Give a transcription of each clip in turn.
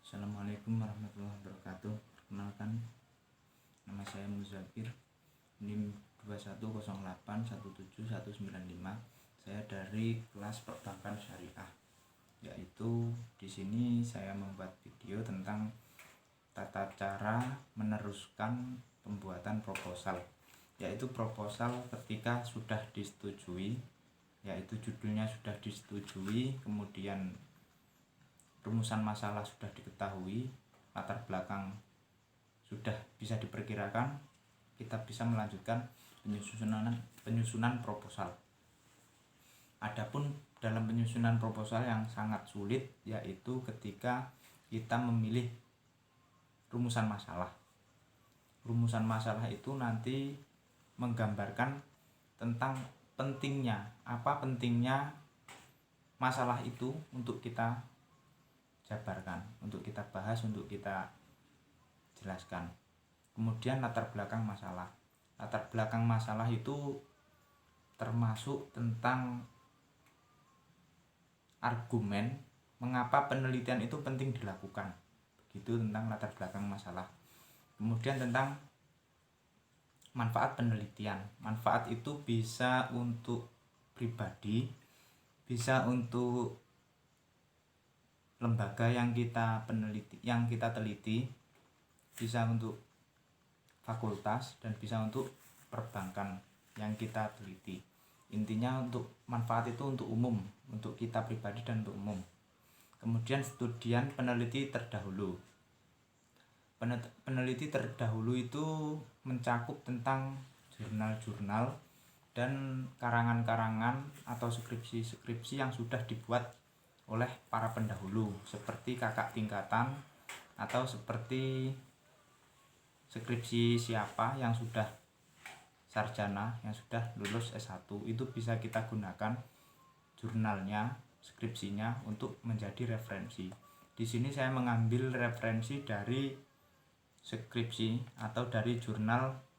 Assalamualaikum warahmatullahi wabarakatuh. Perkenalkan, nama saya Muzakir, NIM 210817195. Saya dari kelas Perbankan Syariah. Yaitu di sini saya membuat video tentang tata cara meneruskan pembuatan proposal. Yaitu proposal ketika sudah disetujui, yaitu judulnya sudah disetujui, kemudian rumusan masalah sudah diketahui, latar belakang sudah bisa diperkirakan, kita bisa melanjutkan penyusunan proposal. Adapun dalam penyusunan proposal yang sangat sulit yaitu ketika kita memilih rumusan masalah. Rumusan masalah itu nanti menggambarkan tentang pentingnya masalah itu untuk kita jabarkan, untuk kita bahas, untuk kita jelaskan. Kemudian latar belakang masalah. Latar belakang masalah itu termasuk tentang argumen mengapa penelitian itu penting dilakukan. Begitu tentang latar belakang masalah. Kemudian tentang manfaat penelitian. Manfaat itu bisa untuk pribadi, bisa untuk lembaga yang kita teliti, bisa untuk fakultas, dan bisa untuk perbankan yang kita teliti. Intinya untuk manfaat itu untuk umum, untuk kita pribadi dan untuk umum. Kemudian studian peneliti terdahulu. Peneliti terdahulu itu mencakup tentang jurnal-jurnal dan karangan-karangan atau skripsi-skripsi yang sudah dibuat oleh para pendahulu, seperti kakak tingkatan atau seperti skripsi siapa yang sudah sarjana, yang sudah lulus S1, itu bisa kita gunakan jurnalnya, skripsinya untuk menjadi referensi. Di sini saya mengambil referensi dari skripsi atau dari jurnal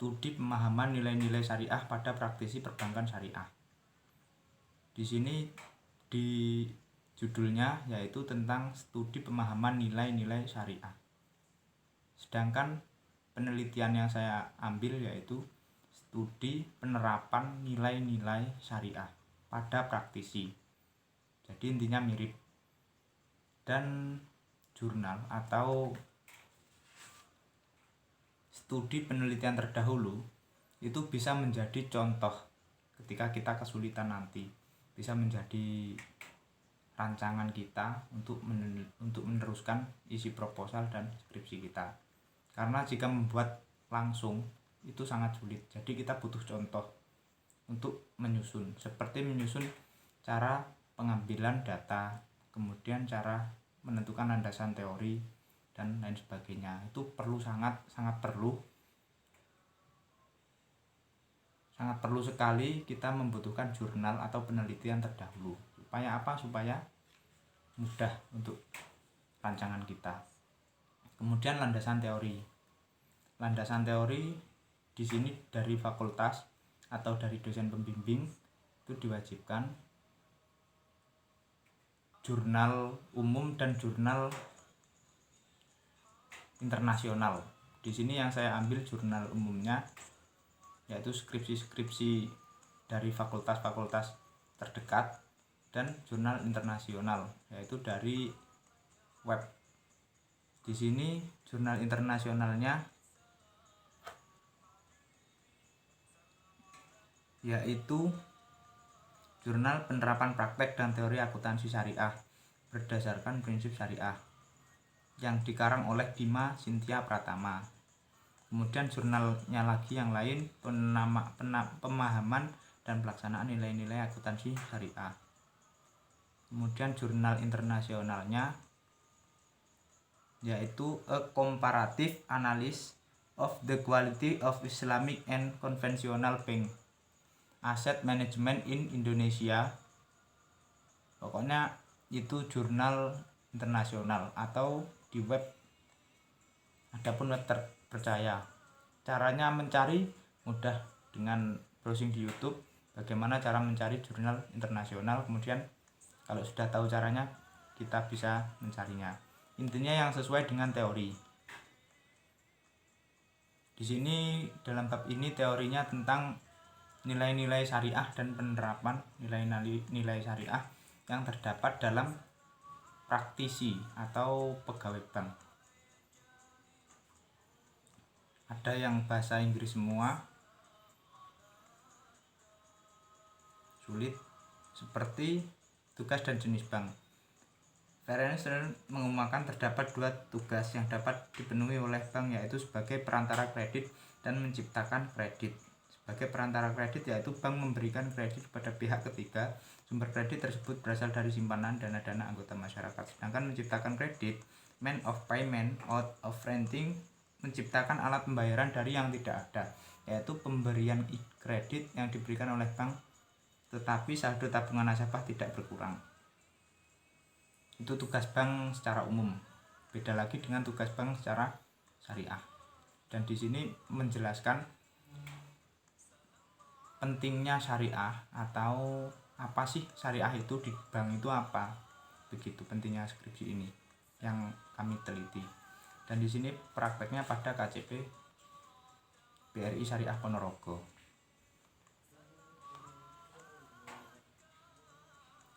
Studi Pemahaman Nilai-nilai Syariah pada Praktisi Perbankan Syariah. Di sini di judulnya yaitu tentang studi pemahaman nilai-nilai syariah. Sedangkan penelitian yang saya ambil yaitu studi penerapan nilai-nilai syariah pada praktisi. Jadi intinya mirip. Dan jurnal atau studi penelitian terdahulu itu bisa menjadi contoh ketika kita kesulitan nanti, bisa menjadi rancangan kita untuk meneruskan isi proposal dan skripsi kita. Karena jika membuat langsung itu sangat sulit, jadi kita butuh contoh untuk menyusun, seperti menyusun cara pengambilan data, kemudian cara menentukan landasan teori dan lain sebagainya. Itu sangat perlu sekali kita membutuhkan jurnal atau penelitian terdahulu. Supaya apa? Supaya mudah untuk rancangan kita. Kemudian landasan teori. Landasan teori di sini dari fakultas atau dari dosen pembimbing itu diwajibkan jurnal umum dan jurnal internasional. Di sini yang saya ambil jurnal umumnya yaitu skripsi-skripsi dari fakultas-fakultas terdekat, dan jurnal internasional yaitu dari web. Di sini jurnal internasionalnya yaitu Jurnal Penerapan Praktek dan Teori Akuntansi Syariah berdasarkan prinsip syariah yang dikarang oleh Bima Cynthia Pratama. Kemudian jurnalnya lagi yang lain pemahaman dan pelaksanaan nilai-nilai akuntansi syariah. Kemudian jurnal internasionalnya yaitu A Comparative Analysis of the Quality of Islamic and Conventional Bank Asset Management in Indonesia. Pokoknya itu jurnal internasional atau di web. Adapun web terpercaya. Caranya mencari mudah dengan browsing di YouTube. Bagaimana cara mencari jurnal internasional, kemudian Kalau sudah tahu caranya, kita bisa mencarinya. Intinya yang sesuai dengan teori. Di sini dalam bab ini teorinya tentang nilai-nilai syariah dan penerapan nilai-nilai syariah yang terdapat dalam praktisi atau pegawai bank. Ada yang bahasa Inggris semua, sulit, seperti tugas dan jenis bank. Ferenczi mengumumkan terdapat 2 tugas yang dapat dipenuhi oleh bank, yaitu sebagai perantara kredit dan menciptakan kredit. Sebagai perantara kredit, yaitu bank memberikan kredit kepada pihak ketiga. Sumber kredit tersebut berasal dari simpanan dana-dana anggota masyarakat. Sedangkan menciptakan kredit, means of payment out of renting, menciptakan alat pembayaran dari yang tidak ada, yaitu pemberian kredit yang diberikan oleh bank tetapi saldo tabungan nasabah tidak berkurang. Itu tugas bank secara umum. Beda lagi dengan tugas bank secara syariah. Dan di sini menjelaskan pentingnya syariah, atau apa sih syariah itu di bank itu apa. Begitu pentingnya skripsi ini yang kami teliti. Dan di sini prakteknya pada KCP BRI Syariah Ponorogo.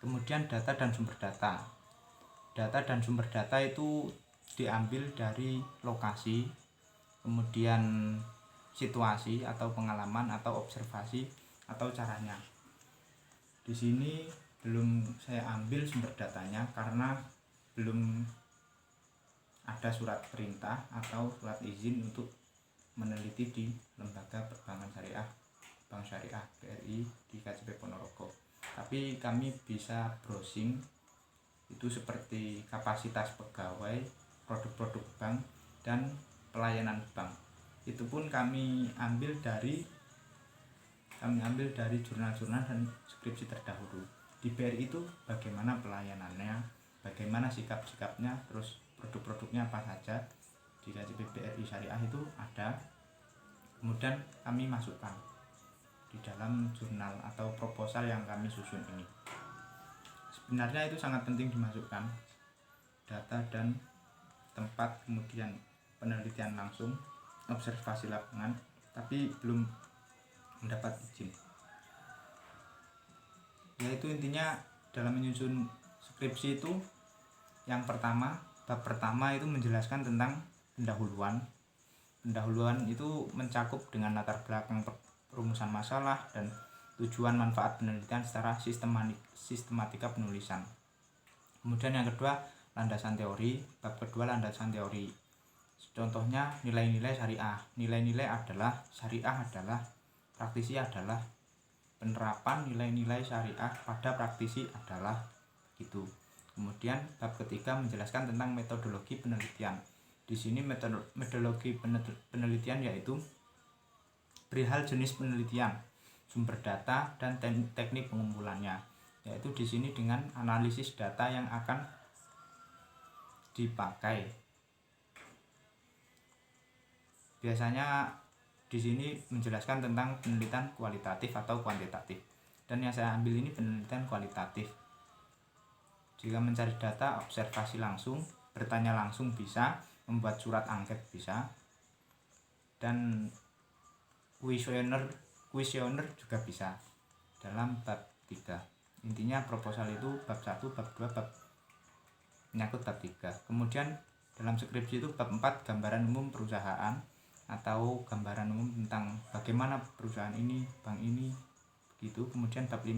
Kemudian data dan sumber data. Data dan sumber data itu diambil dari lokasi, kemudian situasi atau pengalaman atau observasi atau caranya. Di sini belum saya ambil sumber datanya karena belum ada surat perintah atau surat izin untuk meneliti di Lembaga Perbankan Syariah Bank Syariah BRI di KCP Ponorogo. Tapi kami bisa browsing itu seperti kapasitas pegawai, produk-produk bank, dan pelayanan bank. Itu pun kami ambil dari jurnal-jurnal dan skripsi terdahulu. Di BRI itu bagaimana pelayanannya, bagaimana sikap-sikapnya, terus produk-produknya apa saja. Di KCP BRI Syariah itu ada. Kemudian kami masukkan di dalam jurnal atau proposal yang kami susun ini. Sebenarnya itu sangat penting dimasukkan data dan tempat, kemudian penelitian langsung, observasi lapangan, tapi belum mendapat izin. Yaitu intinya dalam menyusun skripsi itu, yang pertama, bab pertama itu menjelaskan tentang pendahuluan. Pendahuluan itu mencakup dengan latar belakang perumusan masalah dan tujuan manfaat penelitian secara sistematika penulisan. Kemudian yang kedua, landasan teori. Bab kedua, landasan teori. Contohnya nilai-nilai syariah. Nilai-nilai adalah syariah adalah, praktisi adalah, penerapan nilai-nilai syariah pada praktisi adalah, gitu. Kemudian bab ketiga menjelaskan tentang metodologi penelitian. Di sini metodologi penelitian yaitu perihal jenis penelitian, sumber data, dan teknik pengumpulannya. Yaitu di sini dengan analisis data yang akan dipakai. Biasanya di sini menjelaskan tentang penelitian kualitatif atau kuantitatif. Dan yang saya ambil ini penelitian kualitatif. Jika mencari data, observasi langsung, bertanya langsung bisa, membuat surat angket bisa, dan kuesioner juga bisa dalam bab 3. Intinya proposal itu bab 1, bab 2, bab menyangkut bab 3. Kemudian dalam skripsi itu bab 4 gambaran umum perusahaan atau gambaran umum tentang bagaimana perusahaan ini, bank ini, begitu. Kemudian bab 5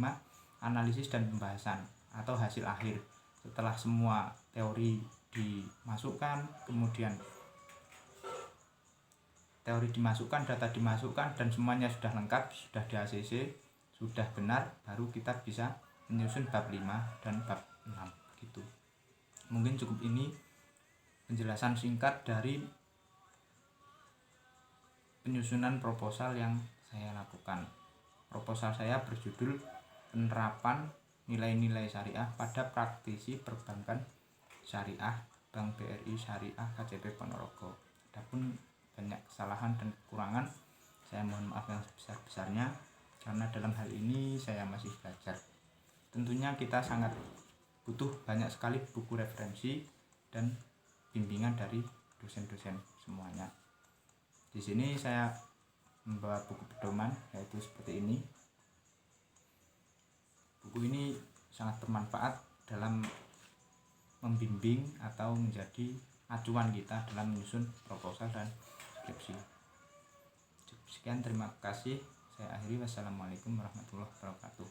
analisis dan pembahasan atau hasil akhir. Setelah semua teori dimasukkan, kemudian teori dimasukkan, data dimasukkan, dan semuanya sudah lengkap, sudah di ACC, sudah benar, baru kita bisa menyusun bab 5 dan bab 6 gitu. Mungkin cukup ini penjelasan singkat dari penyusunan proposal yang saya lakukan. Proposal saya berjudul penerapan nilai-nilai syariah pada praktisi perbankan syariah Bank BRI Syariah KCP Ponorogo. Adapun banyak kesalahan dan kekurangan, saya mohon maaf yang sebesar-besarnya karena dalam hal ini saya masih belajar. Tentunya kita sangat butuh banyak sekali buku referensi dan bimbingan dari dosen-dosen semuanya. Di sini saya membawa buku pedoman yaitu seperti ini. Buku ini sangat bermanfaat dalam membimbing atau menjadi acuan kita dalam menyusun proposal dan skripsi. Sekian, terima kasih. Saya akhiri. Wassalamualaikum warahmatullahi wabarakatuh.